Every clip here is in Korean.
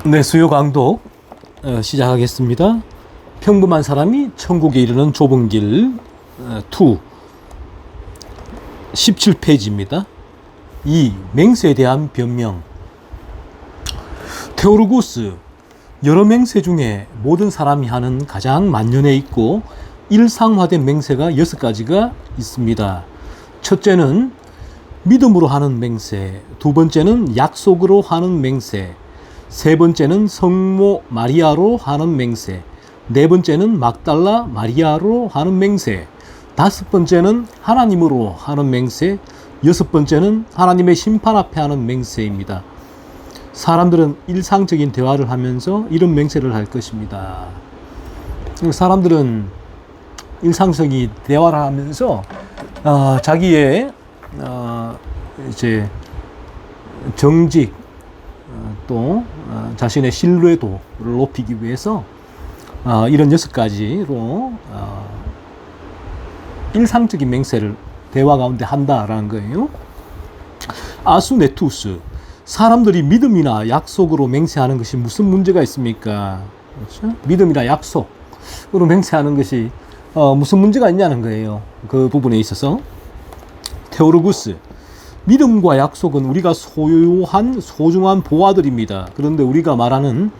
네, 수요 강독 시작하겠습니다. 평범한 사람이 천국에 이르는 좁은 길 2 17페이지입니다. 2. 맹세에 대한 변명. 테오르구스. 여러 맹세 중에 모든 사람이 하는 가장 만연해 있고 일상화된 맹세가 6가지가 있습니다. 첫째는 믿음으로 하는 맹세, 두 번째는 약속으로 하는 맹세, 세 번째는 성모 마리아로 하는 맹세, 네 번째는 막달라 마리아로 하는 맹세, 다섯 번째는 하나님으로 하는 맹세, 여섯 번째는 하나님의 심판 앞에 하는 맹세입니다. 사람들은 일상적인 대화를 하면서 이런 맹세를 할 것입니다. 사람들은 일상적인 대화를 하면서 자기의 이제 정직 또 자신의 신뢰도를 높이기 위해서 이런 6가지로 일상적인 맹세를 대화 가운데 한다라는 거예요. 아수네투스. 사람들이 믿음이나 약속으로 맹세하는 것이 무슨 문제가 있습니까? 그렇죠? 믿음이나 약속으로 맹세하는 것이 무슨 문제가 있냐는 거예요. 그 부분에 있어서. 테오르구스. 믿음과 약속은 우리가 소유한 소중한 보화들입니다. 그런데 우리가 말하는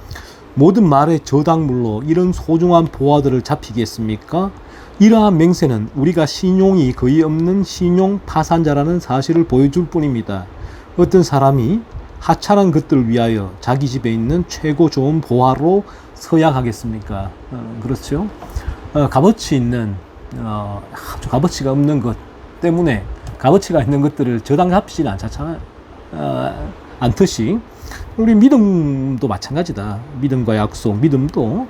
모든 말의 저당물로 이런 소중한 보화들을 잡히겠습니까? 이러한 맹세는 우리가 신용이 거의 없는 신용 파산자라는 사실을 보여줄 뿐입니다. 어떤 사람이 하찮은 것들을 위하여 자기 집에 있는 최고 좋은 보화로 서약하겠습니까? 그렇죠. 값어치 있는 아주 값어치가 없는 것 때문에 값어치가 있는 것들을 저당 잡히지는 않듯이 우리 믿음도 마찬가지다. 믿음과 약속, 믿음도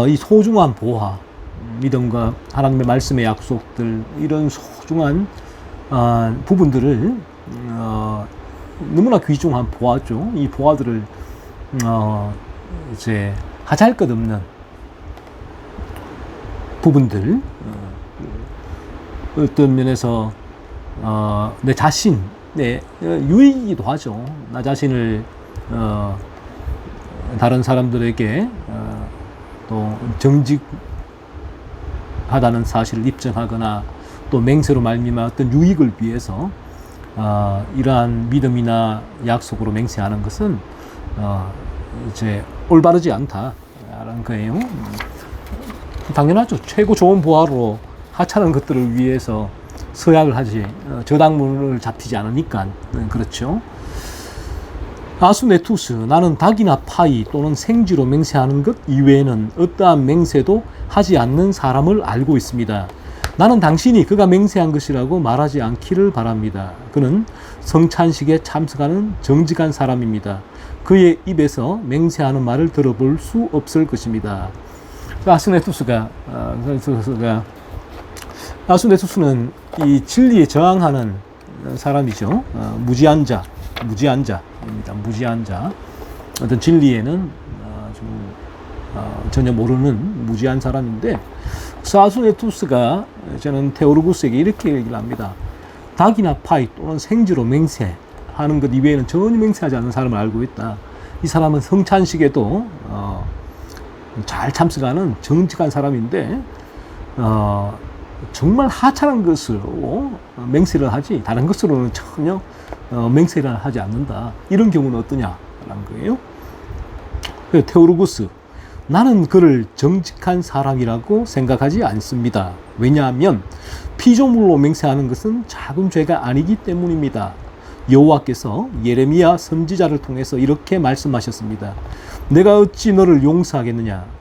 이 소중한 보화, 믿음과 하나님의 말씀의 약속들, 이런 소중한 부분들을 너무나 귀중한 보화죠. 이 보화들을 이제 하잘 것 없는 부분들, 어떤 면에서 내 자신의 유익이기도 하죠. 나 자신을 다른 사람들에게 또 정직하다는 사실을 입증하거나 또 맹세로 말미암아 어떤 유익을 위해서 이러한 믿음이나 약속으로 맹세하는 것은 이제 올바르지 않다라는 거예요. 당연하죠. 최고 좋은 보화로 하찮은 것들을 위해서 서약을 하지, 저당물을 잡히지 않으니까. 그렇죠. 아수네투스. 나는 닭이나 파이 또는 생쥐로 맹세하는 것 이외에는 어떠한 맹세도 하지 않는 사람을 알고 있습니다. 나는 당신이 그가 맹세한 것이라고 말하지 않기를 바랍니다. 그는 성찬식에 참석하는 정직한 사람입니다. 그의 입에서 맹세하는 말을 들어볼 수 없을 것입니다. 아수네투스는 이 진리에 저항하는 사람이죠. 무지한 자입니다. 무지한 자. 어떤 진리에는 전혀 모르는 무지한 사람인데, 아수네투스가 저는 테오르구스에게 이렇게 얘기를 합니다. 닭이나 파이 또는 생쥐로 맹세하는 것 이외에는 전혀 맹세하지 않는 사람을 알고 있다. 이 사람은 성찬식에도 잘 참석하는 정직한 사람인데 정말 하찮은 것으로 맹세를 하지 다른 것으로는 전혀 맹세를 하지 않는다. 이런 경우는 어떠냐라는 거예요. 테오르구스. 나는 그를 정직한 사람이라고 생각하지 않습니다. 왜냐하면 피조물로 맹세하는 것은 작은 죄가 아니기 때문입니다. 여호와께서 예레미야 선지자를 통해서 이렇게 말씀하셨습니다. 내가 어찌 너를 용서하겠느냐?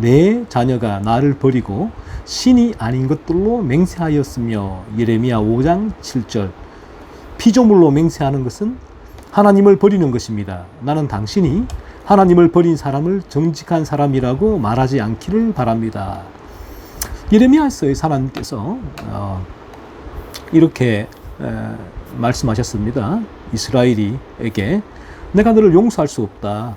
내 자녀가 나를 버리고 신이 아닌 것들로 맹세하였으며. 예레미야 5장 7절. 피조물로 맹세하는 것은 하나님을 버리는 것입니다. 나는 당신이 하나님을 버린 사람을 정직한 사람이라고 말하지 않기를 바랍니다. 예레미야서의 하나님께서 이렇게 말씀하셨습니다. 이스라엘에게 내가 너를 용서할 수 없다.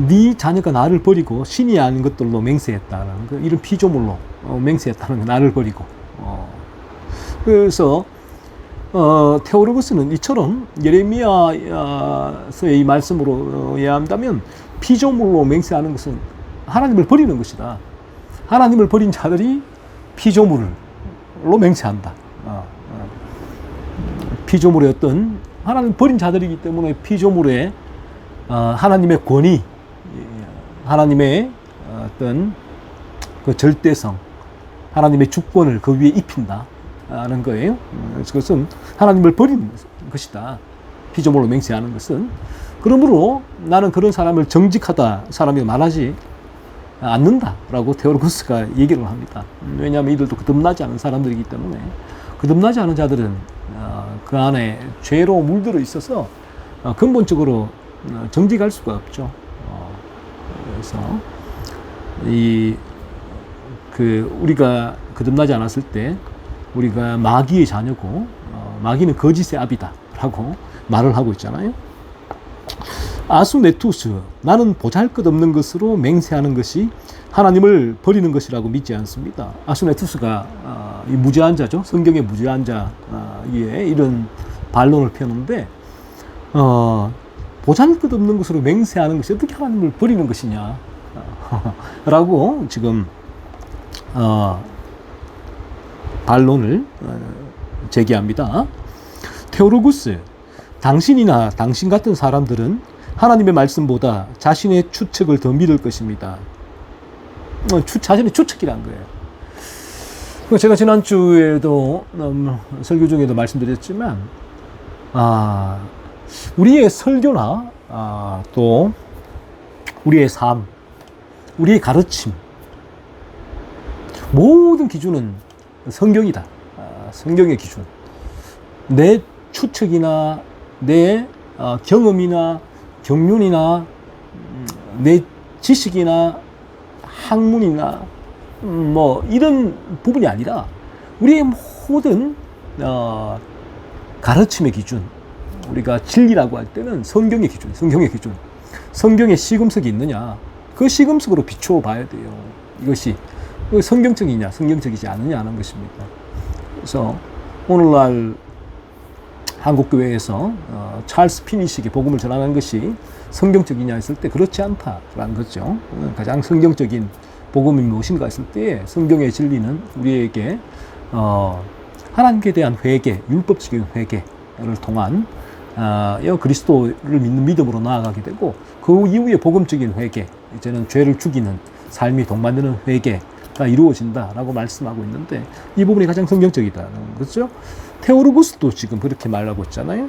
네 자녀가 나를 버리고 신이 아닌 것들로 맹세했다는 거, 이런 피조물로 맹세했다는 거, 나를 버리고. 그래서 테오로고스는 이처럼 예레미야서의 이 말씀으로 이해한다면 피조물로 맹세하는 것은 하나님을 버리는 것이다. 하나님을 버린 자들이 피조물로 맹세한다. 피조물의 어떤 하나님 버린 자들이기 때문에 피조물의 하나님의 권위, 하나님의 어떤 그 절대성, 하나님의 주권을 그 위에 입힌다 하는 거예요. 그것은 하나님을 버린 것이다. 피조물로 맹세하는 것은. 그러므로 나는 그런 사람을 정직하다 사람이 말하지 않는다라고 테오로고스가 얘기를 합니다. 왜냐하면 이들도 거듭나지 않은 사람들이기 때문에 거듭나지 않은 자들은 그 안에 죄로 물들어 있어서 근본적으로 정직할 수가 없죠. 그래서 우리가 거듭나지 않았을 때 우리가 마귀의 자녀고 마귀는 거짓의 아비다라고 말을 하고 있잖아요. 아수네투스, 나는 보잘것없는 것으로 맹세하는 것이 하나님을 버리는 것이라고 믿지 않습니다. 아수네투스가 이 무죄한 자죠. 성경의 무죄한 자에 이런 반론을 펴는데 보잘것없는 것으로 맹세하는 것이 어떻게 하나님을 버리는 것이냐 라고 지금 반론을 제기합니다. 테오로구스, 당신이나 당신 같은 사람들은 하나님의 말씀보다 자신의 추측을 더 믿을 것입니다. 자신의 추측이란 거예요. 제가 지난주에도 설교 중에도 말씀드렸지만 우리의 설교나 또 우리의 삶, 우리의 가르침, 모든 기준은 성경이다. 성경의 기준. 내 추측이나 내 경험이나 경륜이나 내 지식이나 학문이나 뭐 이런 부분이 아니라 우리의 모든 가르침의 기준, 우리가 진리라고 할 때는 성경의 기준, 성경의 기준. 성경에 시금석이 있느냐, 그 시금석으로 비추어 봐야 돼요. 이것이 성경적이냐 성경적이지 않느냐 하는 것입니다. 그래서 오늘날 한국교회에서 찰스 피니식의 복음을 전하는 것이 성경적이냐 했을 때 그렇지 않다라는 거죠. 가장 성경적인 복음이 무엇인가 했을 때 성경의 진리는 우리에게 하나님께 대한 회개, 율법적인 회개를 통한 그리스도를 믿는 믿음으로 나아가게 되고, 그 이후에 복음적인 회개, 이제는 죄를 죽이는 삶이 동반되는 회개가 이루어진다라고 말씀하고 있는데, 이 부분이 가장 성경적이다는 거죠. 테오로구스도 지금 그렇게 말하고 있잖아요.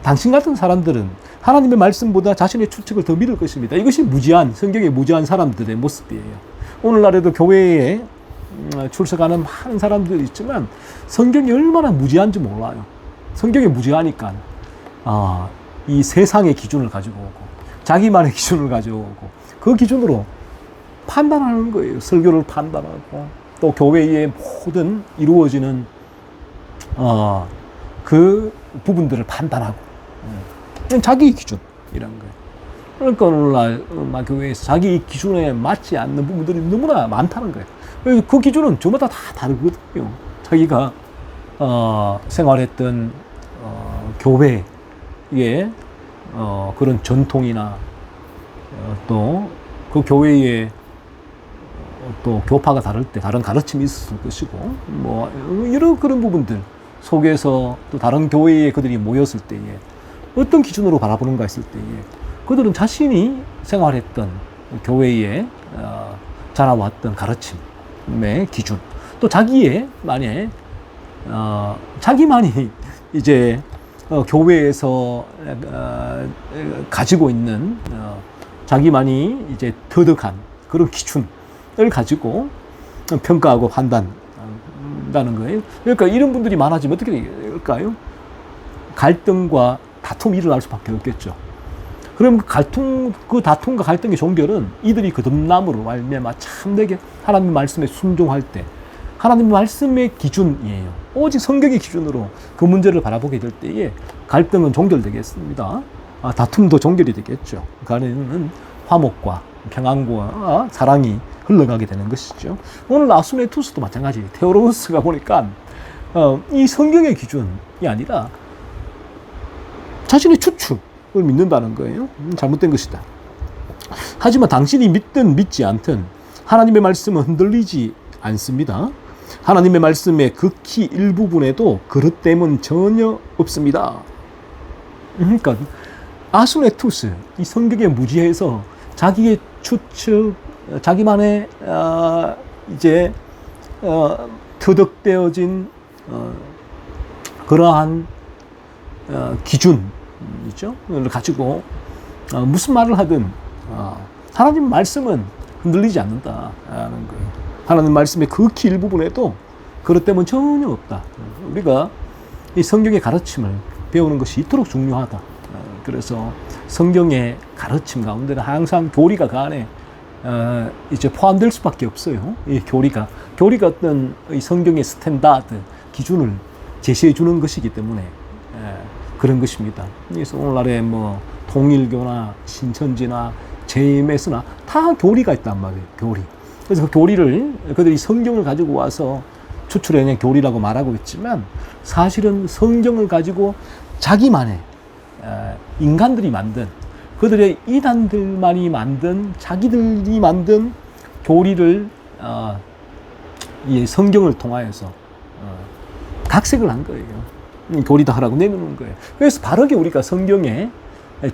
당신 같은 사람들은 하나님의 말씀보다 자신의 추측을 더 믿을 것입니다. 이것이 무지한, 성경의 무지한 사람들의 모습이에요. 오늘날에도 교회에 출석하는 많은 사람들이 있지만 성경이 얼마나 무지한지 몰라요. 성경이 무지하니까 이 세상의 기준을 가지고 오고 자기만의 기준을 가지고 오고 그 기준으로 판단하는 거예요. 설교를 판단하고 또 교회의 모든 이루어지는 그 부분들을 판단하고 자기 기준이라는 거예요. 그러니까 오늘날 교회에서 자기 기준에 맞지 않는 부분들이 너무나 많다는 거예요. 그 기준은 저마다 다 다르거든요. 자기가 생활했던 교회의 그런 전통이나 또 그 교회의 또 교파가 다를 때 다른 가르침이 있었을 것이고, 뭐 여러 그런 부분들 속에서 또 다른 교회에 그들이 모였을 때에 어떤 기준으로 바라보는가 했을 때에 그들은 자신이 생활했던 교회에 자라왔던 가르침의 기준, 또 자기의 만에 자기만이 이제 교회에서 가지고 있는 자기만이 이제 터득한 그런 기준을 가지고 평가하고 판단한다는 거예요. 그러니까 이런 분들이 많아지면 어떻게 될까요? 갈등과 다툼이 일어날 수밖에 없겠죠. 그럼 그 다툼과 갈등의 종결은 이들이 거듭남으로 말미암아 참되게 하나님 말씀에 순종할 때 하나님 말씀의 기준이에요. 오직 성경의 기준으로 그 문제를 바라보게 될 때에 갈등은 종결되겠습니다. 다툼도 종결이 되겠죠. 그 안에는 화목과 평안과 사랑이 흘러가게 되는 것이죠. 오늘 아수네투스도 마찬가지. 테오로스가 보니까 이 성경의 기준이 아니라 자신의 추측을 믿는다는 거예요. 잘못된 것이다. 하지만 당신이 믿든 믿지 않든 하나님의 말씀은 흔들리지 않습니다. 하나님의 말씀의 극히 일부분에도 그릇됨은 전혀 없습니다. 그러니까 아수네투스, 이 성경의 무지에서 자기의 추측, 자기만의 이제 터득되어진 그러한 기준이죠. 를 가지고 무슨 말을 하든 하나님 말씀은 흔들리지 않는다라는 거예요. 하나님 말씀의 극히 일부분에도 그것 때문에 전혀 없다. 우리가 이 성경의 가르침을 배우는 것이 이토록 중요하다. 그래서 성경의 가르침 가운데는 항상 교리가 그 안에 이제 포함될 수밖에 없어요. 이 교리가 어떤 이 성경의 스탠다드 기준을 제시해 주는 것이기 때문에 그런 것입니다. 그래서 오늘날에 뭐 통일교나 신천지나 JMS나 다 교리가 있단 말이에요. 교리. 그래서 그 교리를 그들이 성경을 가지고 와서 추출해낸 교리라고 말하고 있지만 사실은 성경을 가지고 자기만의 인간들이 만든 그들의 이단들만이 만든 자기들이 만든 교리를 이 성경을 통하여서 각색을 한 거예요. 교리다 하라고 내놓는 거예요. 그래서 바르게 우리가 성경의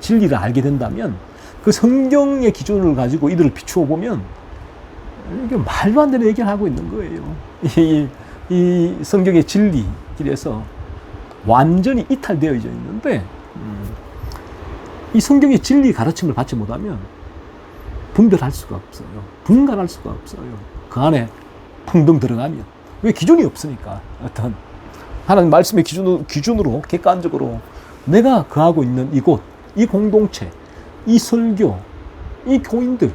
진리를 알게 된다면 그 성경의 기준을 가지고 이들을 비추어 보면 이게 말도 안 되는 얘기를 하고 있는 거예요. 이 성경의 진리 길에서 완전히 이탈되어져 있는데 이 성경의 진리 가르침을 받지 못하면 분별할 수가 없어요. 분간할 수가 없어요. 그 안에 풍덩 들어가면. 왜 기준이 없으니까. 어떤 하나님 말씀의 기준으로 객관적으로 내가 거하고 있는 이곳, 이 공동체, 이 설교, 이 교인들,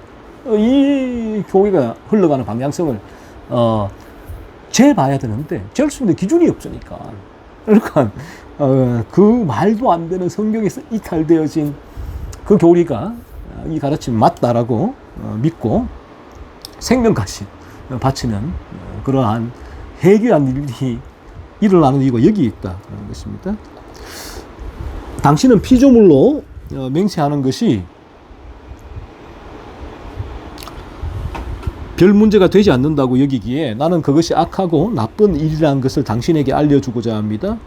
이 교회가 흘러가는 방향성을 재봐야 되는데 재할 수 있는 기준이 없으니까. 그러니까 그 말도 안 되는 성경에서 이탈되어진 그 교리가 이 가르침이 맞다라고 믿고 생명까지 바치는 그러한 해괴한 일이 일어나는 이유가 여기에 있다는 것입니다. 당신은 피조물로 맹세하는 것이 별 문제가 되지 않는다고 여기기에 나는 그것이 악하고 나쁜 일이라는 것을 당신에게 알려주고자 합니다.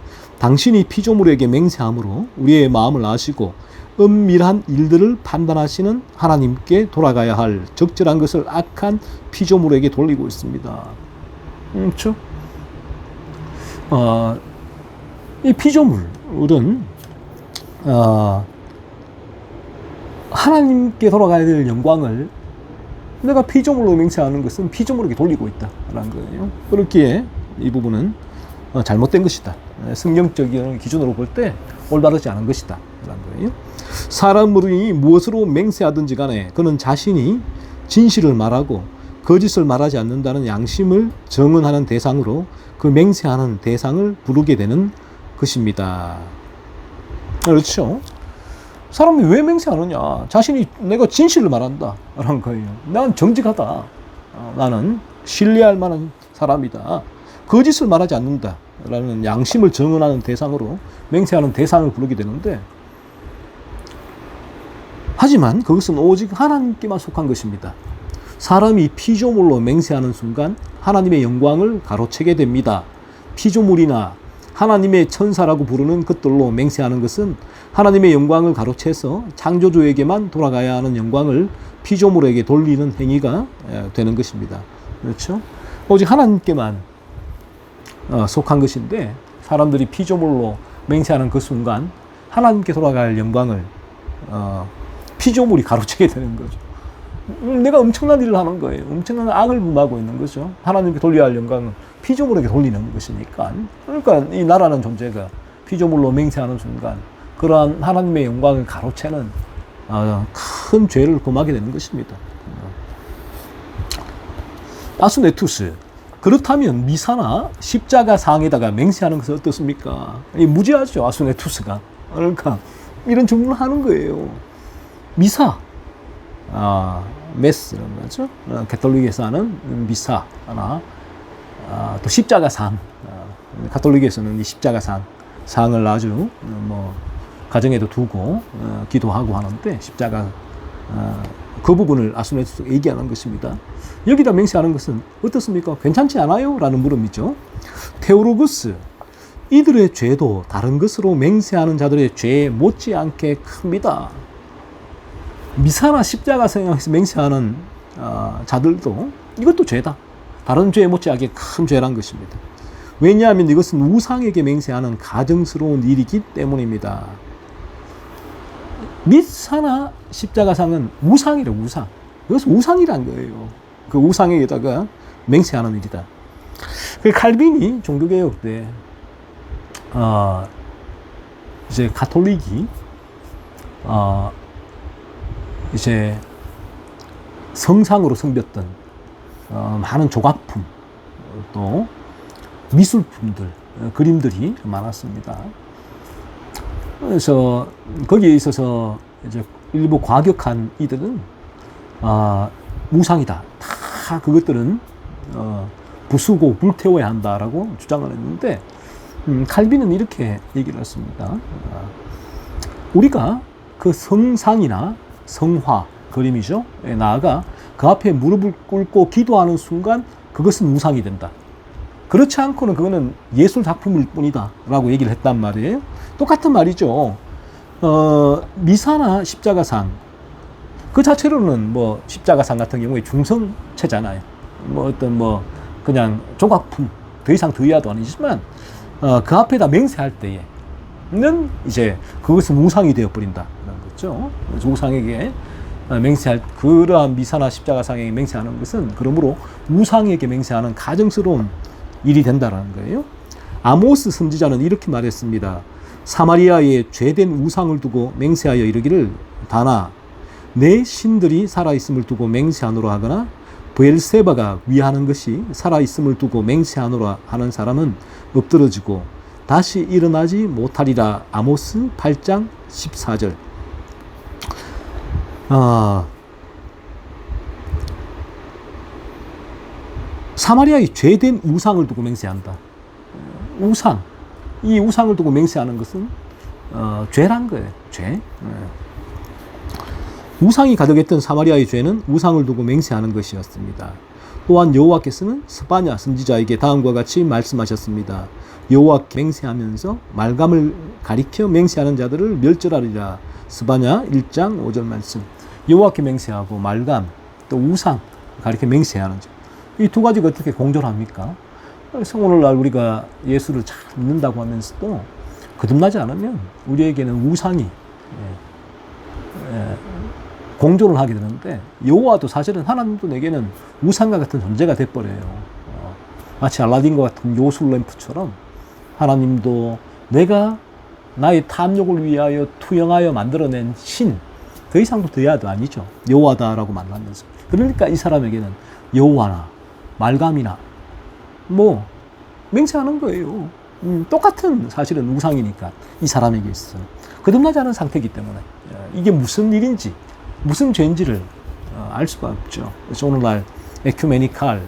당신이 피조물에게 맹세함으로 우리의 마음을 아시고 은밀한 일들을 판단하시는 하나님께 돌아가야 할 적절한 것을 악한 피조물에게 돌리고 있습니다. 그렇죠? 이 피조물은 하나님께 돌아가야 될 영광을 내가 피조물로 맹세하는 것은 피조물에게 돌리고 있다라는 거예요. 그렇기에 이 부분은 잘못된 것이다. 성경적인 기준으로 볼 때 올바르지 않은 것이다 라는 거예요. 사람이 무엇으로 맹세하든지 간에 그는 자신이 진실을 말하고 거짓을 말하지 않는다는 양심을 정언하는 대상으로 그 맹세하는 대상을 부르게 되는 것입니다. 그렇죠? 사람이 왜 맹세하느냐? 자신이 내가 진실을 말한다 라는 거예요. 난 정직하다. 나는 신뢰할 만한 사람이다. 거짓을 말하지 않는다 라는 양심을 정언하는 대상으로 맹세하는 대상을 부르게 되는데, 하지만 그것은 오직 하나님께만 속한 것입니다. 사람이 피조물로 맹세하는 순간 하나님의 영광을 가로채게 됩니다. 피조물이나 하나님의 천사라고 부르는 것들로 맹세하는 것은 하나님의 영광을 가로채서 창조주에게만 돌아가야 하는 영광을 피조물에게 돌리는 행위가 되는 것입니다. 그렇죠? 오직 하나님께만 속한 것인데 사람들이 피조물로 맹세하는 그 순간 하나님께 돌아갈 영광을 피조물이 가로채게 되는 거죠. 내가 엄청난 일을 하는 거예요. 엄청난 악을 범하고 있는 거죠. 하나님께 돌려야 할 영광은 피조물에게 돌리는 것이니까. 그러니까 이 나라는 존재가 피조물로 맹세하는 순간 그러한 하나님의 영광을 가로채는 큰 죄를 범하게 되는 것입니다. 아수네투스. 그렇다면 미사나 십자가 상에다가 맹세하는 것은 어떻습니까? 무지하죠, 아수네투스가. 그러니까 이런 질문을 하는 거예요. 미사, 메스라는 거죠. 가톨릭에서 하는 미사나 또 십자가 상, 가톨릭에서는 이 상을 아주 가정에도 두고 기도하고 하는데 십자가 그 부분을 아수네투스가 얘기하는 것입니다. 여기다 맹세하는 것은 어떻습니까? 괜찮지 않아요? 라는 물음이죠. 테오로구스, 이들의 죄도 다른 것으로 맹세하는 자들의 죄에 못지않게 큽니다. 미사나 십자가 성경에서 맹세하는 자들도 이것도 죄다. 다른 죄에 못지않게 큰 죄란 것입니다. 왜냐하면 이것은 우상에게 맹세하는 가증스러운 일이기 때문입니다. 미사나 십자가상은 우상이래, 우상. 이것은 우상이란 거예요. 그 우상에다가 맹세하는 일이다. 그 칼빈이 종교개혁 때, 이제 가톨릭이, 이제 성상으로 섬겼던, 많은 조각품, 또 미술품들, 그림들이 많았습니다. 그래서 거기에 있어서 이제 일부 과격한 이들은 우상이다. 다 그것들은 부수고 불태워야 한다라고 주장을 했는데 칼빈은 이렇게 얘기를 했습니다. 우리가 그 성상이나 성화, 그림이죠. 나아가 그 앞에 무릎을 꿇고 기도하는 순간 그것은 우상이 된다. 그렇지 않고는 그거는 예술 작품일 뿐이다 라고 얘기를 했단 말이에요. 똑같은 말이죠. 미사나 십자가상 그 자체로는 십자가상 같은 경우에 중성체잖아요. 그냥 조각품, 더 이상 더 이하도 아니지만 그 앞에다 맹세할 때에는 이제 그것은 우상이 되어버린다는 거죠. 그래서 우상에게 맹세할, 그러한 미사나 십자가상에게 맹세하는 것은 그러므로 우상에게 맹세하는 가증스러운 일이 된다는 거예요. 아모스 선지자는 이렇게 말했습니다. 사마리아에 죄된 우상을 두고 맹세하여 이르기를 다나 내 신들이 살아있음을 두고 맹세하노라 하거나 브엘세바가 위하는 것이 살아있음을 두고 맹세하노라 하는 사람은 엎드러지고 다시 일어나지 못하리라. 아모스 8장 14절. 사마리아의 죄된 우상을 두고 맹세한다. 우상. 이 우상을 두고 맹세하는 것은 죄란 거예요. 죄. 우상이 가득했던 사마리아의 죄는 우상을 두고 맹세하는 것이었습니다. 또한 여호와께서는 스바냐 선지자에게 다음과 같이 말씀하셨습니다. 여호와께 맹세하면서 말감을 가리켜 맹세하는 자들을 멸절하리라. 스바냐 1장 5절 말씀. 여호와께 맹세하고 말감, 또 우상 가리켜 맹세하는 자. 이 두 가지가 어떻게 공존합니까? 그래서 오늘날 우리가 예수를 잘 믿는다고 하면서도 거듭나지 않으면 우리에게는 우상이 공존을 하게 되는데, 여호와도 사실은 하나님도 내게는 우상과 같은 존재가 돼버려요. 마치 알라딘과 같은 요술 램프처럼 하나님도 내가 나의 탐욕을 위하여 투영하여 만들어낸 신, 더 이상도 더 이하도 아니죠. 여호와다라고 만나면서. 그러니까 이 사람에게는 여호와나 말감이나 맹세하는 거예요. 똑같은 사실은 우상이니까 이 사람에게 있어서 거듭나지 않은 상태이기 때문에 이게 무슨 일인지 무슨 죄인지를 알 수가 없죠. 그래서 오늘날 에큐메니칼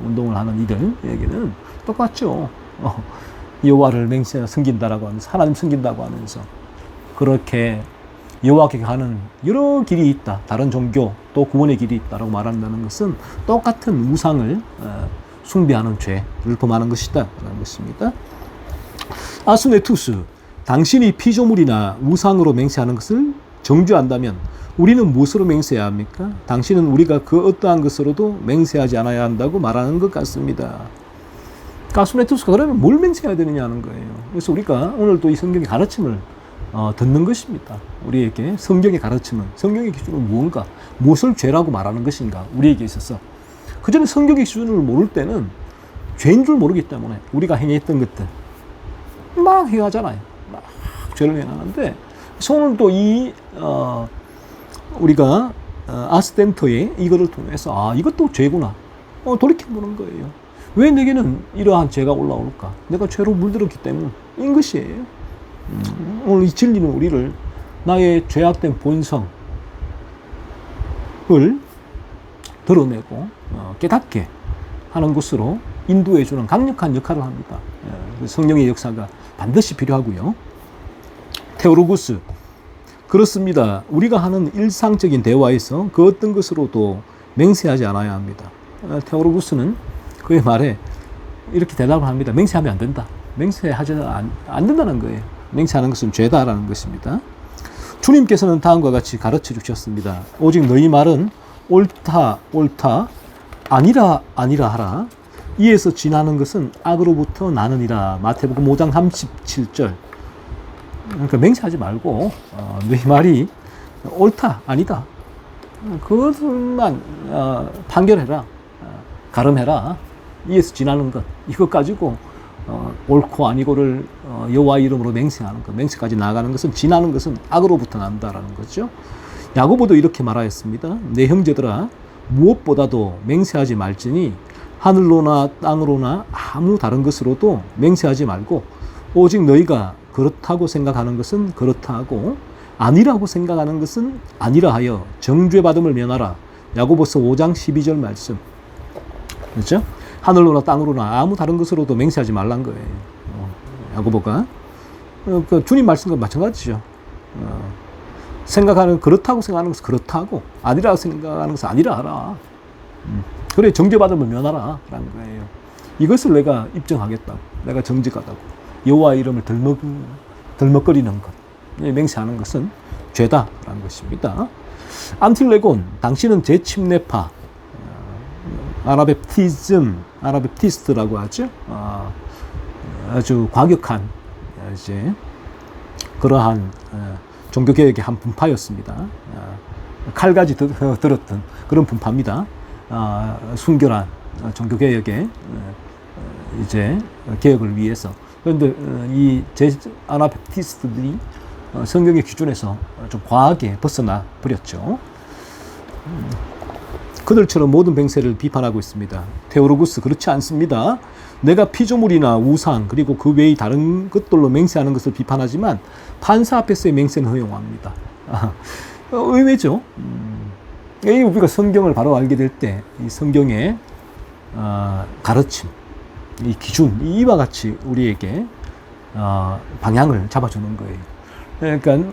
운동을 하는 이들에게는 똑같죠. 여호와를 맹세 섬긴다라고 하면서, 하나님 섬긴다고 하면서 그렇게 여호와께 가는 여러 길이 있다, 다른 종교 또 구원의 길이 있다라고 말한다는 것은 똑같은 우상을 숭배하는 죄를 범하는 것이다 라는 것입니다. 아수네투스, 당신이 피조물이나 우상으로 맹세하는 것을 정죄한다면 우리는 무엇으로 맹세해야 합니까? 당신은 우리가 그 어떠한 것으로도 맹세하지 않아야 한다고 말하는 것 같습니다. 아수네투스가 그러면 뭘 맹세해야 되느냐는 거예요. 그래서 우리가 오늘 또 이 성경의 가르침을 듣는 것입니다. 우리에게 성경의 가르침은, 성경의 기준은 무언가, 무엇을 죄라고 말하는 것인가, 우리에게 있어서. 그 전에 성경의 기준을 모를 때는 죄인 줄 모르기 때문에 우리가 행했던 것들 막 행하잖아요. 막 죄를 행하는데, 그래서 오늘 또 우리가 아스덴터의 이거를 통해서 이것도 죄구나 돌이켜보는 거예요. 왜 내게는 이러한 죄가 올라올까? 내가 죄로 물들었기 때문인 것이에요. 오늘 이 진리는 우리를 나의 죄악된 본성을 드러내고 깨닫게 하는 것으로 인도해주는 강력한 역할을 합니다. 성령의 역사가 반드시 필요하고요. 테오로구스. 그렇습니다. 우리가 하는 일상적인 대화에서 그 어떤 것으로도 맹세하지 않아야 합니다. 테오로구스는 그의 말에 이렇게 대답을 합니다. 맹세하면 안 된다. 맹세하지 안 된다는 거예요. 맹세하는 것은 죄다라는 것입니다. 주님께서는 다음과 같이 가르쳐 주셨습니다. 오직 너희 말은 옳다, 옳다, 아니라, 아니라 하라. 이에서 지나는 것은 악으로부터 나느니라. 마태복음 5장 37절. 그러니까 맹세하지 말고 너희 말이 옳다, 아니다. 그것만 판결해라. 가름해라. 이에서 지나는 것. 이것 가지고 옳고 아니고를 여호와 이름으로 맹세하는 것. 맹세까지 나아가는 것은 지나는 것은 악으로부터 난다라는 거죠. 야고보도 이렇게 말하였습니다. 내 형제들아 무엇보다도 맹세하지 말지니 하늘로나 땅으로나 아무 다른 것으로도 맹세하지 말고 오직 너희가 그렇다고 생각하는 것은 그렇다 하고 아니라고 생각하는 것은 아니라 하여 정죄받음을 면하라. 야고보서 5장 12절 말씀. 그렇죠? 하늘로나 땅으로나 아무 다른 것으로도 맹세하지 말란 거예요. 야고보가. 그 주님 말씀과 마찬가지죠. 그렇다고 생각하는 것은 그렇다고, 아니라고 생각하는 것은 아니라 하라. 그래, 정죄받음을 면하라. 라는 거예요. 이것을 내가 입증하겠다고. 내가 정직하다고. 여호와 이름을 덜먹거리는 것. 맹세하는 것은 죄다. 라는 것입니다. 안틸레곤, 당신은 재침례파. 아나베프티스트라고 하죠. 아주 과격한 이제 그러한 종교개혁의 한 분파였습니다. 칼까지 들었던 그런 분파입니다. 순결한 종교개혁의 이제 개혁을 위해서. 그런데 이 아나베프티스트들이 성경의 기준에서 좀 과하게 벗어나 버렸죠. 그들처럼 모든 맹세를 비판하고 있습니다. 테오로구스, 그렇지 않습니다. 내가 피조물이나 우상 그리고 그 외의 다른 것들로 맹세하는 것을 비판하지만 판사 앞에서의 맹세는 허용합니다. 의외죠. 우리가 성경을 바로 알게 될 때 이 성경의 가르침, 이 기준, 이와 같이 우리에게 방향을 잡아주는 거예요. 그러니까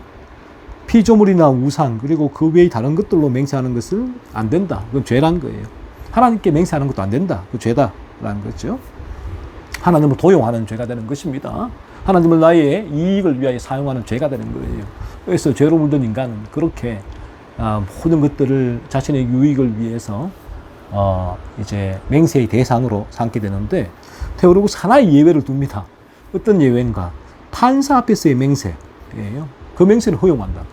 피조물이나 우상 그리고 그 외의 다른 것들로 맹세하는 것은 안 된다. 그건 죄란 거예요. 하나님께 맹세하는 것도 안 된다. 그 죄다라는 거죠. 하나님을 도용하는 죄가 되는 것입니다. 하나님을 나의 이익을 위하여 사용하는 죄가 되는 거예요. 그래서 죄로 물든 인간은 그렇게 모든 것들을 자신의 유익을 위해서 이제 맹세의 대상으로 삼게 되는데 테오로구스 하나의 예외를 둡니다. 어떤 예외인가? 판사 앞에서의 맹세예요. 그 맹세는 허용한다.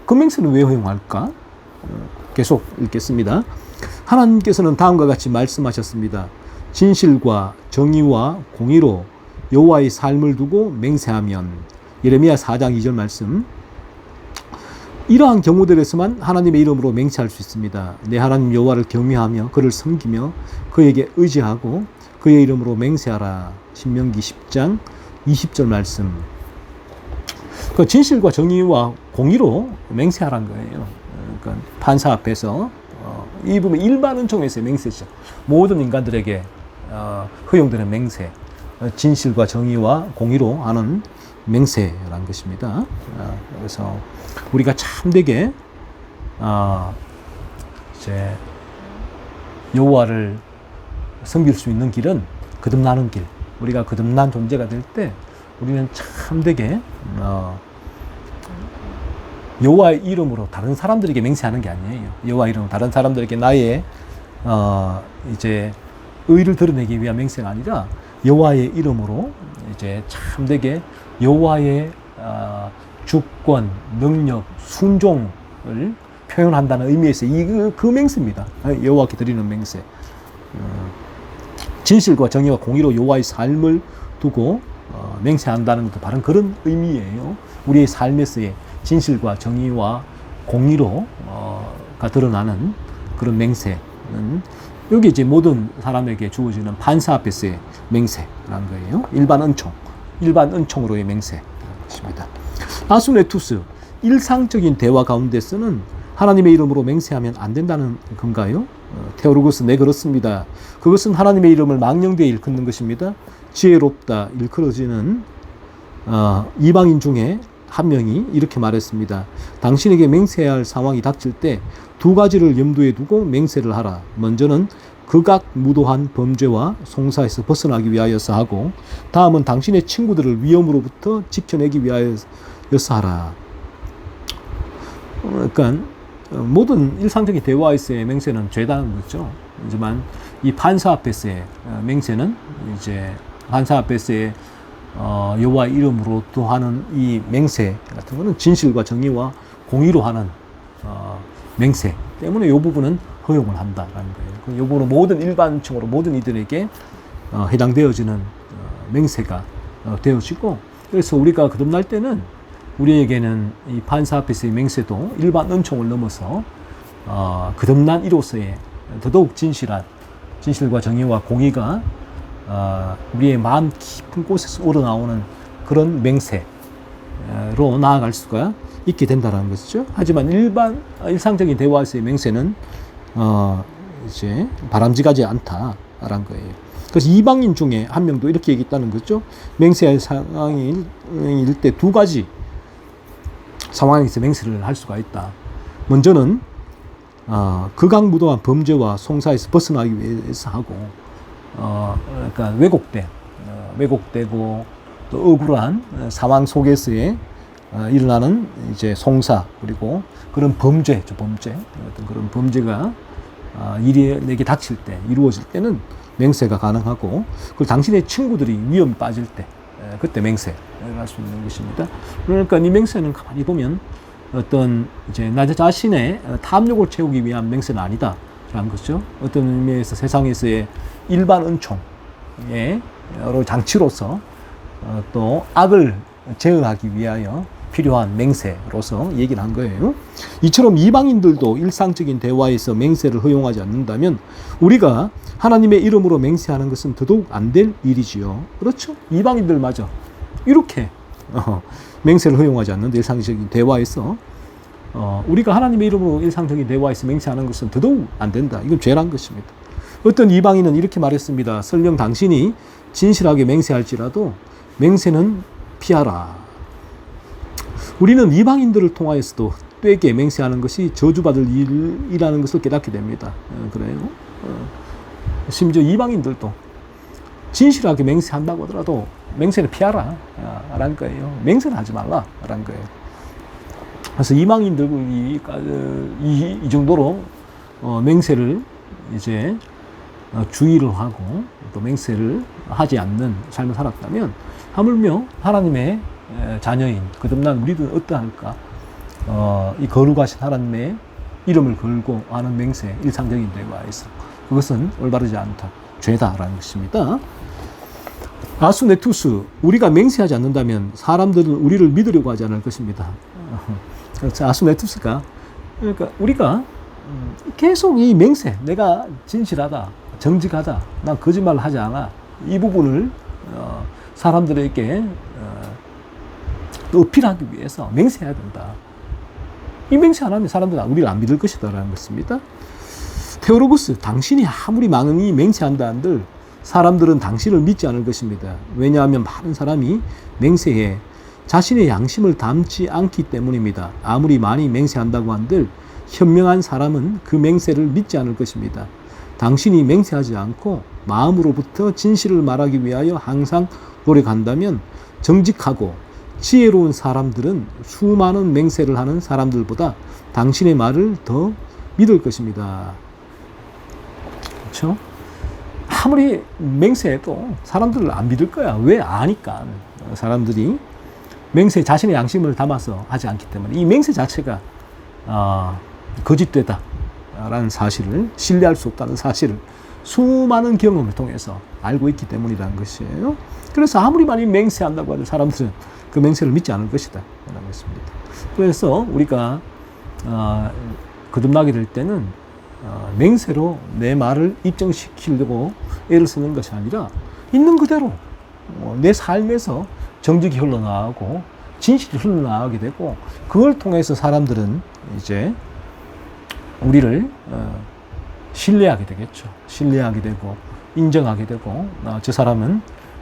그 맹세는 왜 허용할까? 계속 읽겠습니다. 하나님께서는 다음과 같이 말씀하셨습니다. 진실과 정의와 공의로 여호와의 삶을 두고 맹세하면. 예레미야 4장 2절 말씀. 이러한 경우들에서만 하나님의 이름으로 맹세할 수 있습니다. 내 하나님 여호와를 경외하며 그를 섬기며 그에게 의지하고 그의 이름으로 맹세하라. 신명기 10장 20절 말씀. 그 진실과 정의와 공의로 맹세하라는 거예요. 그러니까 판사 앞에서 이 부분 일반 은총에서의 맹세죠. 모든 인간들에게 허용되는 맹세, 진실과 정의와 공의로 하는 맹세라는 것입니다. 그래서 우리가 참되게 이제 여호와를 섬길 수 있는 길은 거듭나는 길. 우리가 거듭난 존재가 될 때 우리는 참되게 여호와의 이름으로 다른 사람들에게 맹세하는 게 아니에요. 여호와 이름으로 다른 사람들에게 나의 이제 의를 드러내기 위한 맹세가 아니라 여호와의 이름으로 이제 참되게 여호와의 주권, 능력, 순종을 표현한다는 의미에서 그 맹세입니다. 여호와께 드리는 맹세. 진실과 정의와 공의로 여호와의 삶을 두고 맹세한다는 것도 바로 그런 의미예요. 우리의 삶에서의 진실과 정의와 공의로가 드러나는 그런 맹세는 여기 이제 모든 사람에게 주어지는 판사 앞에서의 맹세라는 거예요. 일반 은총으로의 맹세라는 것입니다. 아수네투스, 일상적인 대화 가운데서는 하나님의 이름으로 맹세하면 안 된다는 건가요? 테오로고스 네 그렇습니다. 그것은 하나님의 이름을 망령되이 일컫는 것입니다. 지혜롭다 일컬어지는 이방인 중에 한 명이 이렇게 말했습니다. 당신에게 맹세해야 할 상황이 닥칠 때 두 가지를 염두에 두고 맹세를 하라. 먼저는 극악무도한 범죄와 송사에서 벗어나기 위하여서 하고, 다음은 당신의 친구들을 위험으로부터 지켜내기 위하여서 하라. 그러니까 모든 일상적인 대화에서의 맹세는 죄다는 거죠. 하지만 이 판사 앞에서의 맹세는 이제 판사 앞에서의 여호와의 이름으로 또 하는 이 맹세 같은 거는 진실과 정의와 공의로 하는 맹세 때문에 이 부분은 허용을 한다라는 거예요. 이 부분은 모든 일반적으로 모든 이들에게 해당되어지는 맹세가 되어지고, 그래서 우리가 거듭날 때는 우리에게는 이 판사 앞에서의 맹세도 일반 은총을 넘어서 거듭난 이로서의 더더욱 진실과 정의와 공의가 우리의 마음 깊은 곳에서 우러나오는 그런 맹세로 나아갈 수가 있게 된다는 것이죠. 하지만 일상적인 대화에서의 맹세는 이제 바람직하지 않다라는 거예요. 그래서 이방인 중에 한 명도 이렇게 얘기했다는 거죠. 맹세할 상황일 때 두 가지 상황에서 맹세를 할 수가 있다. 먼저는 극악무도한 범죄와 송사에서 벗어나기 위해서 하고, 그러니까 왜곡되고 또 억울한 상황 속에서의 일어나는 이제 송사, 그리고 그런 범죄죠, 어떤 그런 범죄가 일이 내게 닥칠 때, 이루어질 때는 맹세가 가능하고, 그리고 당신의 친구들이 위험에 빠질 때, 그때 맹세를 할 수 있는 것입니다. 그러니까 이 맹세는 가만히 보면 어떤 이제 나 자신의 탐욕을 채우기 위한 맹세는 아니다라는 것이죠. 어떤 의미에서 세상에서의 일반 은총의 여러 장치로서 또 악을 제어하기 위하여 필요한 맹세로서 얘기를 한 거예요. 이처럼 이방인들도 일상적인 대화에서 맹세를 허용하지 않는다면 우리가 하나님의 이름으로 맹세하는 것은 더더욱 안 될 일이지요. 그렇죠? 이방인들마저 이렇게 맹세를 허용하지 않는데 일상적인 대화에서 우리가 하나님의 이름으로 일상적인 대화에서 맹세하는 것은 더더욱 안 된다. 이건 죄란 것입니다. 어떤 이방인은 이렇게 말했습니다. 설령 당신이 진실하게 맹세할지라도 맹세는 피하라. 우리는 이방인들을 통하여서도 떼게 맹세하는 것이 저주받을 일이라는 것을 깨닫게 됩니다. 그래요. 심지어 이방인들도 진실하게 맹세한다고 하더라도 맹세는 피하라 라는 거예요. 맹세는 하지 말라 라는 거예요. 그래서 이방인들이 이 정도로 맹세를 이제 주의를 하고 또 맹세를 하지 않는 삶을 살았다면 하물며 하나님의 자녀인 거듭난 우리들은 어떠할까? 이 거룩하신 하나님의 이름을 걸고 하는 맹세, 일상적인 대화에서 그것은 올바르지 않다, 죄다라는 것입니다. 아수네투스, 우리가 맹세하지 않는다면 사람들은 우리를 믿으려고 하지 않을 것입니다. 그렇죠. 아수네투스가, 그러니까 우리가 계속 이 맹세, 내가 진실하다, 정직하다, 난 거짓말을 하지 않아, 이 부분을 사람들에게 어필하기 위해서 맹세해야 된다. 이 맹세 안 하면 사람들은 우리를 안 믿을 것이다라는 것입니다. 테오로고스, 당신이 아무리 많이 맹세한다 한들 사람들은 당신을 믿지 않을 것입니다. 왜냐하면 많은 사람이 맹세해 자신의 양심을 담지 않기 때문입니다. 아무리 많이 맹세한다고 한들 현명한 사람은 그 맹세를 믿지 않을 것입니다. 당신이 맹세하지 않고 마음으로부터 진실을 말하기 위하여 항상 노력한다면 정직하고 지혜로운 사람들은 수많은 맹세를 하는 사람들보다 당신의 말을 더 믿을 것입니다. 그렇죠? 아무리 맹세해도 사람들을 안 믿을 거야. 왜? 아니까. 사람들이 맹세, 자신의 양심을 담아서 하지 않기 때문에 이 맹세 자체가 거짓되다 라는 사실을, 신뢰할 수 없다는 사실을 수많은 경험을 통해서 알고 있기 때문이라는 것이에요. 그래서 아무리 많이 맹세한다고 하도 사람들은 그 맹세를 믿지 않을 것이다 라는 것입니다. 그래서 우리가 거듭나게 될 때는 맹세로 내 말을 입증시키려고 애를 쓰는 것이 아니라 있는 그대로 내 삶에서 정직이 흘러나가고 진실이 흘러나가게 되고, 그걸 통해서 사람들은 이제 우리를 신뢰하게 되겠죠. 신뢰하게 되고 인정하게 되고 저 사람은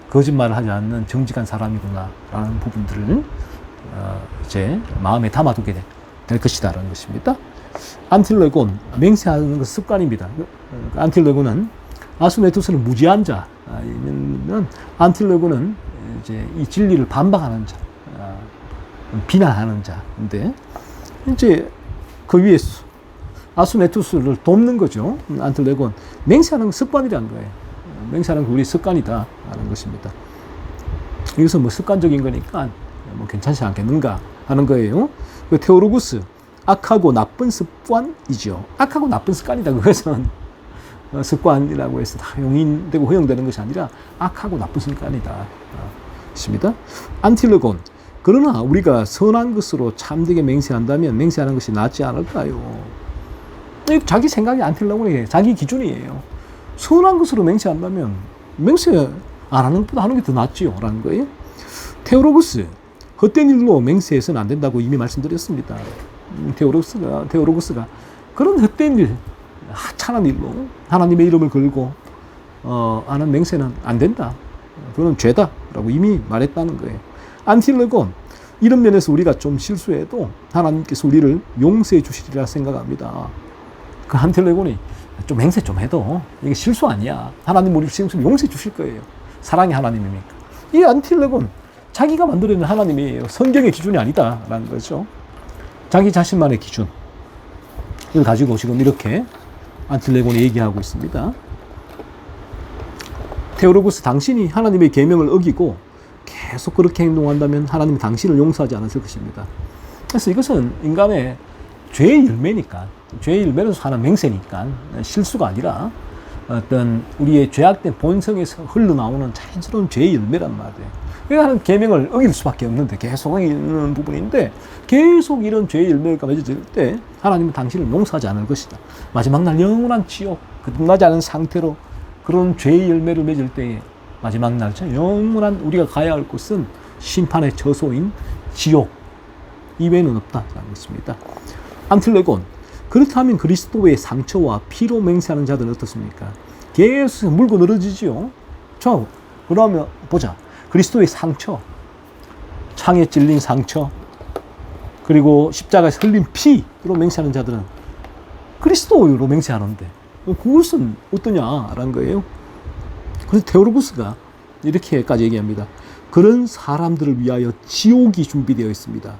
거짓말을 하지 않는 정직한 사람이구나 라는 부분들을 이제 마음에 담아두게 될 것이다라는 것입니다. 안틸레곤, 맹세하는 것 습관입니다. 안틸레곤은 아수메투스는 무지한 자, 안틸레곤은 이제 이 진리를 반박하는 자, 비난하는 자인데 이제 그 위에 아수메투스를 돕는 거죠. 안틸레곤, 맹세하는 습관이라는 거예요. 맹세하는 게 우리 습관이다 하는 것입니다. 이것은 뭐 습관적인 거니까 뭐 괜찮지 않겠는가 하는 거예요. 그 테오로구스, 악하고 나쁜 습관이죠. 악하고 나쁜 습관이다. 그것은 습관이라고 해서 다 용인되고 허용되는 것이 아니라 악하고 나쁜 습관이다. 있습니다. 안틸레곤, 그러나 우리가 선한 것으로 참되게 맹세한다면 맹세하는 것이 낫지 않을까요? 자기 생각이 안틸레곤의 자기 기준이에요. 선한 것으로 맹세한다면 맹세 안 하는 것보다 하는 게 더 낫지요 라는 거예요. 테오로구스, 헛된 일로 맹세해서는 안 된다고 이미 말씀드렸습니다. 테오로구스가 그런 헛된 일, 하찮은 일로 하나님의 이름을 걸고 하는 맹세는 안 된다. 그건 죄다라고 이미 말했다는 거예요. 안틸레곤, 이런 면에서 우리가 좀 실수해도 하나님께서 우리를 용서해 주시리라 생각합니다. 그 안틸레곤이 좀 맹세 좀 해도 이게 실수 아니야. 하나님 우리를 용서해 주실 거예요. 사랑의 하나님이니까. 이 안틸레곤, 자기가 만들어낸 하나님이에요. 성경의 기준이 아니다라는 거죠. 자기 자신만의 기준. 이걸 가지고 지금 이렇게 안틸레곤이 얘기하고 있습니다. 테오로구스, 당신이 하나님의 계명을 어기고 계속 그렇게 행동한다면 하나님이 당신을 용서하지 않으실 것입니다. 그래서 이것은 인간의 죄의 열매니까, 죄의 열매로서 하는 맹세니까 실수가 아니라 어떤 우리의 죄악된 본성에서 흘러나오는 자연스러운 죄의 열매란 말이에요. 그러니까 하는 계명을 어길 수밖에 없는데, 계속 어기는 부분인데 계속 이런 죄의 열매가 맺어질 때 하나님은 당신을 용서하지 않을 것이다. 마지막 날 영원한 지옥, 끝나지 않은 상태로 그런 죄의 열매를 맺을 때에 마지막 날 영원한 우리가 가야 할 곳은 심판의 저소인 지옥 이외에는 없다라는 것입니다. 안틸레곤, 그렇다면 그리스도의 상처와 피로 맹세하는 자들은 어떻습니까? 계속 물고 늘어지지요. 그러면 보자. 그리스도의 상처, 창에 찔린 상처, 그리고 십자가에서 흘린 피로 맹세하는 자들은 그리스도로 맹세하는데 그것은 어떠냐라는 거예요. 그래서 테오로구스가 이렇게까지 얘기합니다. 그런 사람들을 위하여 지옥이 준비되어 있습니다.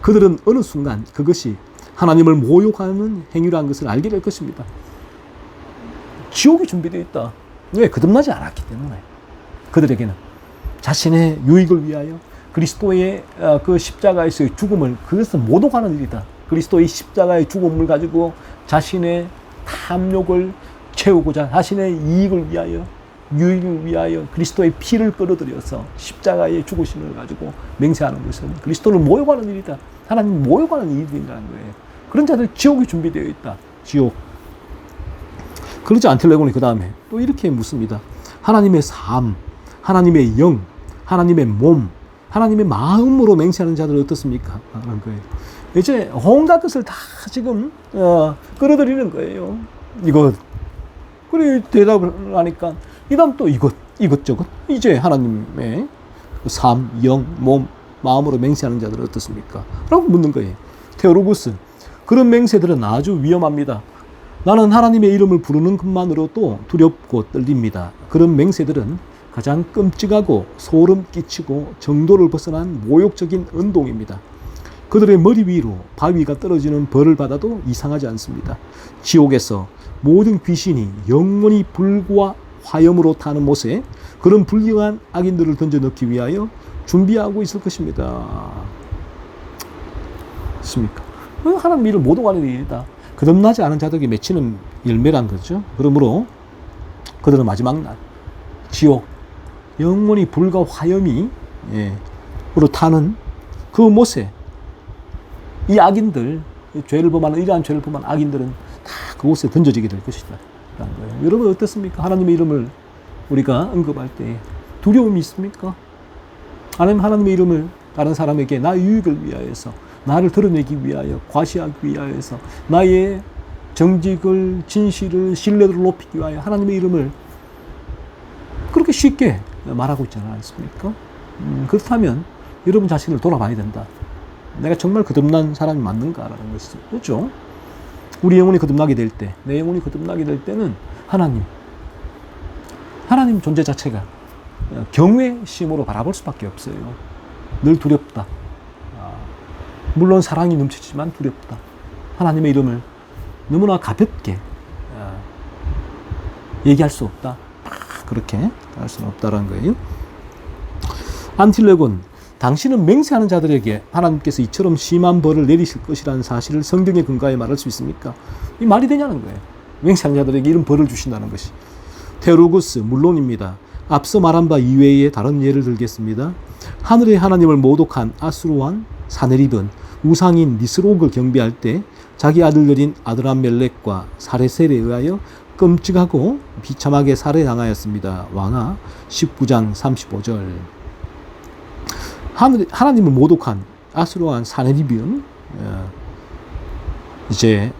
그들은 어느 순간 그것이 하나님을 모욕하는 행위라는 것을 알게 될 것입니다. 지옥이 준비되어 있다. 왜? 거듭나지 않았기 때문에. 그들에게는 자신의 유익을 위하여 그리스도의 그 십자가에서의 죽음을, 그것은 모독하는 일이다. 그리스도의 십자가의 죽음을 가지고 자신의 탐욕을 채우고자, 자신의 이익을 위하여, 유익을 위하여 그리스도의 피를 끌어들여서 십자가의 죽으심을 가지고 맹세하는 것은 그리스도를 모욕하는 일이다. 하나님 모욕하는 일이라는 거예요. 그런 자들 지옥이 준비되어 있다. 지옥. 그러지 안틸레곤이 그 다음에 또 이렇게 묻습니다. 하나님의 삶, 하나님의 영, 하나님의 몸, 하나님의 마음으로 맹세하는 자들은 어떻습니까? 하는 거예요. 이제 온갖 것을 다 지금 끌어들이는 거예요. 이것. 그래 대답을 하니까 이 다음 또 이것저것. 이제 하나님의 삶, 영, 몸, 마음으로 맹세하는 자들은 어떻습니까? 라고 묻는 거예요. 테오로구스, 그런 맹세들은 아주 위험합니다. 나는 하나님의 이름을 부르는 것만으로도 두렵고 떨립니다. 그런 맹세들은 가장 끔찍하고 소름 끼치고 정도를 벗어난 모욕적인 운동입니다. 그들의 머리 위로 바위가 떨어지는 벌을 받아도 이상하지 않습니다. 지옥에서 모든 귀신이 영원히 불과 화염으로 타는 못에 그런 불경한 악인들을 던져 넣기 위하여 준비하고 있을 것입니다. 맞습니까? 하나님 일을 모독하는 일이다. 거듭나지 않은 자들에게 맺히는 열매란 거죠. 그러므로 그들은 마지막 날 지옥, 영원히 불과 화염이 으로 타는 그 못에 이 악인들, 죄를 범하는, 이러한 죄를 범하는 악인들은 다 그곳에 던져지게 될 것이다. 여러분 어떻습니까? 하나님의 이름을 우리가 언급할 때 두려움이 있습니까? 아니면 하나님의 이름을 다른 사람에게 나의 유익을 위하여서, 나를 드러내기 위하여, 과시하기 위하여서, 나의 정직을, 진실을, 신뢰도를 높이기 위하여 하나님의 이름을 그렇게 쉽게 말하고 있지는 않습니까? 그렇다면 여러분 자신을 돌아봐야 된다. 내가 정말 거듭난 사람이 맞는가라는 것이죠. 그렇죠? 우리 영혼이 거듭나게 될 때, 내 영혼이 거듭나게 될 때는 하나님 존재 자체가 경외심으로 바라볼 수밖에 없어요. 늘 두렵다. 물론 사랑이 넘치지만 두렵다. 하나님의 이름을 너무나 가볍게 얘기할 수 없다. 그렇게 할 수는 없다라는 거예요. 안틸레곤, 당신은 맹세하는 자들에게 하나님께서 이처럼 심한 벌을 내리실 것이라는 사실을 성경에 근거해 말할 수 있습니까? 이 말이 되냐는 거예요. 맹세하는 자들에게 이런 벌을 주신다는 것이. 테오로고스, 물론입니다. 앞서 말한 바 이외에 다른 예를 들겠습니다. 하늘의 하나님을 모독한 아수르왕 사네립은 우상인 니스록을 경배할 때 자기 아들들인 아드람멜렉과 사레셀에 의하여 끔찍하고 비참하게 살해당하였습니다. 왕하 19장 35절. 하나님을 모독한 아수르왕 사네립은 이제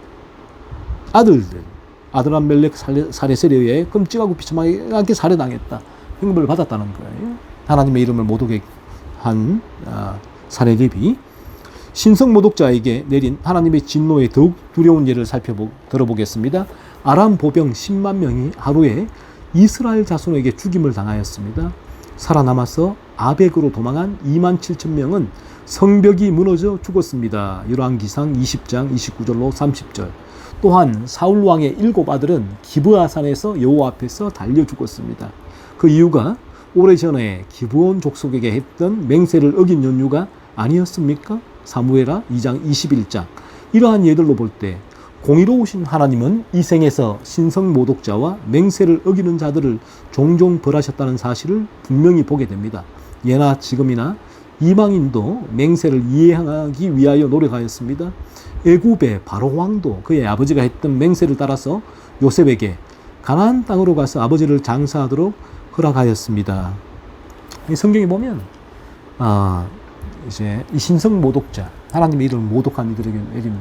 아들들 아드람멜렉 사레셀에 의해 끔찍하고 비참하게 살해당했다. 형벌을 받았다는 거예요. 하나님의 이름을 모독한 사네립이 신성 모독자에게 내린 하나님의 진노의 더욱 두려운 예를 들어보겠습니다. 아람 보병 10만 명이 하루에 이스라엘 자손에게 죽임을 당하였습니다. 살아남아서 아벡으로 도망한 2만 7천 명은 성벽이 무너져 죽었습니다. 열왕기상 20장 29절로 30절. 또한 사울 왕의 7 아들은 기브아 산에서 여호와 앞에서 달려 죽었습니다. 그 이유가 오래전에 기브온 족속에게 했던 맹세를 어긴 연유가 아니었습니까? 사무엘하 2장 21장. 이러한 예들로 볼 때 공의로우신 하나님은 이 생에서 신성 모독자와 맹세를 어기는 자들을 종종 벌하셨다는 사실을 분명히 보게 됩니다. 예나 지금이나 이방인도 맹세를 이해하기 위하여 노력하였습니다. 애굽의 바로 왕도 그의 아버지가 했던 맹세를 따라서 요셉에게 가나안 땅으로 가서 아버지를 장사하도록 허락하였습니다. 이 성경에 보면 이제 이 신성 모독자, 하나님의 이름을 모독한 이들에게 내린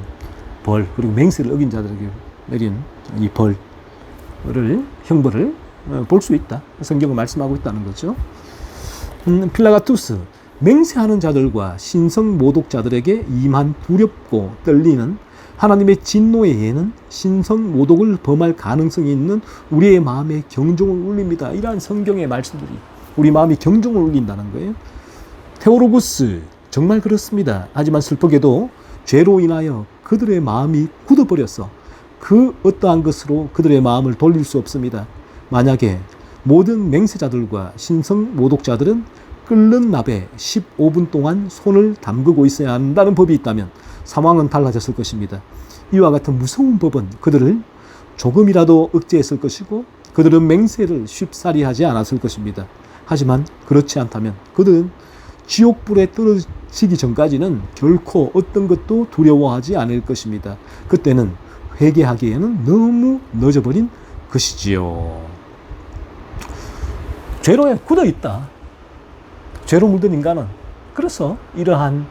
벌, 그리고 맹세를 어긴 자들에게 내린 이 벌을, 형벌을 볼 수 있다. 성경은 말씀하고 있다는 거죠. 필라가투스, 맹세하는 자들과 신성 모독자들에게 임한 두렵고 떨리는 하나님의 진노의 예는 신성 모독을 범할 가능성이 있는 우리의 마음에 경종을 울립니다. 이러한 성경의 말씀들이 우리 마음이 경종을 울린다는 거예요. 테오로고스, 정말 그렇습니다. 하지만 슬프게도 죄로 인하여 그들의 마음이 굳어버렸어. 그 어떠한 것으로 그들의 마음을 돌릴 수 없습니다. 만약에 모든 맹세자들과 신성 모독자들은 끓는 납에 15분 동안 손을 담그고 있어야 한다는 법이 있다면 상황은 달라졌을 것입니다. 이와 같은 무서운 법은 그들을 조금이라도 억제했을 것이고 그들은 맹세를 쉽사리 하지 않았을 것입니다. 하지만 그렇지 않다면 그들은 지옥불에 떨어지기 전까지는 결코 어떤 것도 두려워하지 않을 것입니다. 그때는 회개하기에는 너무 늦어버린 것이지요. 죄로에 굳어있다. 죄로 물든 인간은 그래서 이러한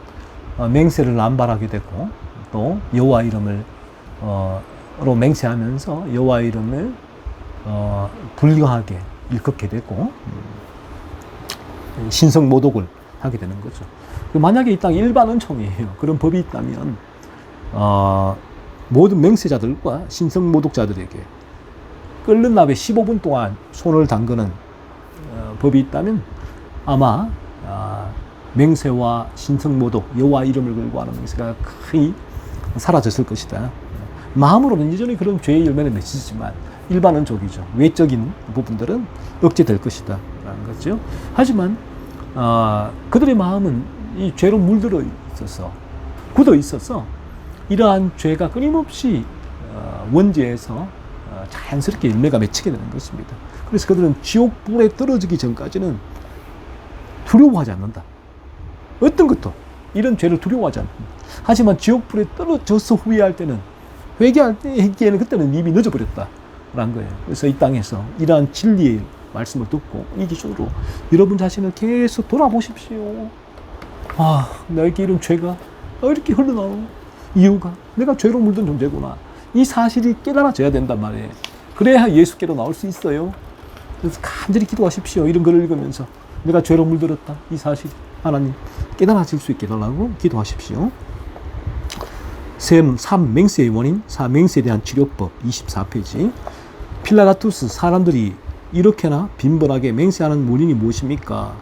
맹세를 남발하게 되고 또 여호와 이름을 로 맹세하면서 여호와 이름을 불경하게 일컫게 되고 신성 모독을 하게 되는 거죠. 만약에 이 땅이 일반 은총이에요. 그런 법이 있다면 모든 맹세자들과 신성 모독자들에게 끓는 납에 15분 동안 손을 담그는 법이 있다면 아마 맹세와 신성 모독, 여호와 이름을 걸고 하는 맹세가 거의 사라졌을 것이다. 마음으로는 여전히 그런 죄의 열매는 맺히지만 일반 은총이죠. 외적인 부분들은 억제될 것이다 라는 거죠. 하지만 그들의 마음은 이 죄로 물들어 있어서 굳어 있어서 이러한 죄가 끊임없이 원죄에서 자연스럽게 열매가 맺히게 되는 것입니다. 그래서 그들은 지옥불에 떨어지기 전까지는 두려워하지 않는다. 어떤 것도 이런 죄를 두려워하지 않는다. 하지만 지옥불에 떨어져서 후회할 때는 회개할 때에는 그때는 이미 늦어버렸다라는 거예요. 그래서 이 땅에서 이러한 진리의 말씀을 듣고 이 기준으로 여러분 자신을 계속 돌아보십시오. 내게 이런 죄가 이렇게 흘러나오는 이유가 내가 죄로 물든 존재구나. 이 사실이 깨달아져야 된단 말이에요. 그래야 예수께로 나올 수 있어요. 그래서 간절히 기도하십시오. 이런 글을 읽으면서 내가 죄로 물들었다. 이 사실 하나님 깨달아질 수 있게 해달라고 기도하십시오. 3. 맹세의 원인, 4. 맹세에 대한 치료법 24페이지. 필라가투스, 사람들이 이렇게나 빈번하게 맹세하는 원인이 무엇입니까?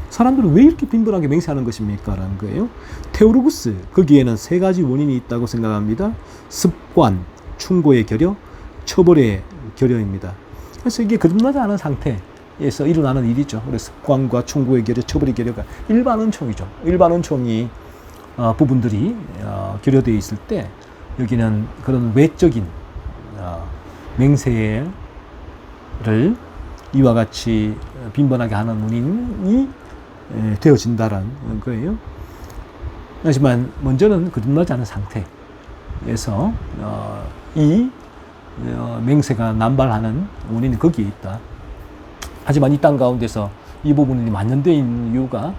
사람들은 왜 이렇게 빈번하게 맹세하는 것입니까? 라는 거예요. 테오로구스, 거기에는 3가지 원인이 있다고 생각합니다. 습관, 충고의 결여, 처벌의 결여입니다. 그래서 이게 거듭나지 않은 상태에서 일어나는 일이죠. 그래서 습관과 충고의 결여, 처벌의 결여가 일반 은총이죠. 일반 은총이 부분들이 결여되어 있을 때 여기는 그런 외적인 맹세를 이와 같이 빈번하게 하는 원인이 되어진다는 거예요. 하지만 먼저는 거듭나지 않은 상태에서 이 맹세가 남발하는 원인이 거기에 있다. 하지만 이 땅 가운데서 이 부분이 만연되어 있는 이유가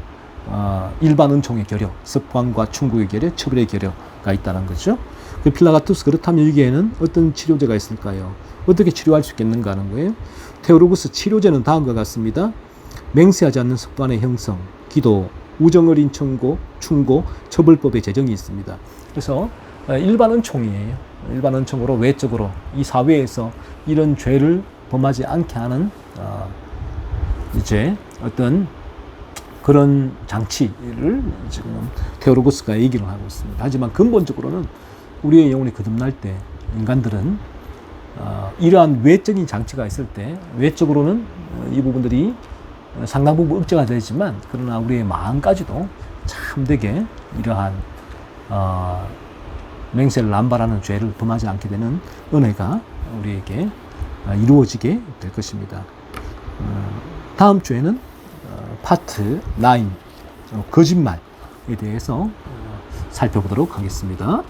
일반 은총의 결여, 습관과 충고의 결여, 처벌의 결여가 있다는 거죠. 그 필라가투스, 그렇다면 여기에는 어떤 치료제가 있을까요? 어떻게 치료할 수 있겠는가 하는 거예요. 테오로구스, 치료제는 다음과 같습니다. 맹세하지 않는 습관의 형성, 기도, 우정 어린 충고, 처벌법의 제정이 있습니다. 그래서 일반 은총이에요. 일반 은총으로 외적으로 이 사회에서 이런 죄를 범하지 않게 하는 이제 어떤 그런 장치를 지금 테오로구스가 얘기를 하고 있습니다. 하지만 근본적으로는 우리의 영혼이 거듭날 때 인간들은 이러한 외적인 장치가 있을 때 외적으로는 이 부분들이 상당 부분 억제가 되지만 그러나 우리의 마음까지도 참되게 이러한 맹세를 남발하는 죄를 범하지 않게 되는 은혜가 우리에게 이루어지게 될 것입니다. 다음 주에는 파트 9 거짓말에 대해서 살펴보도록 하겠습니다.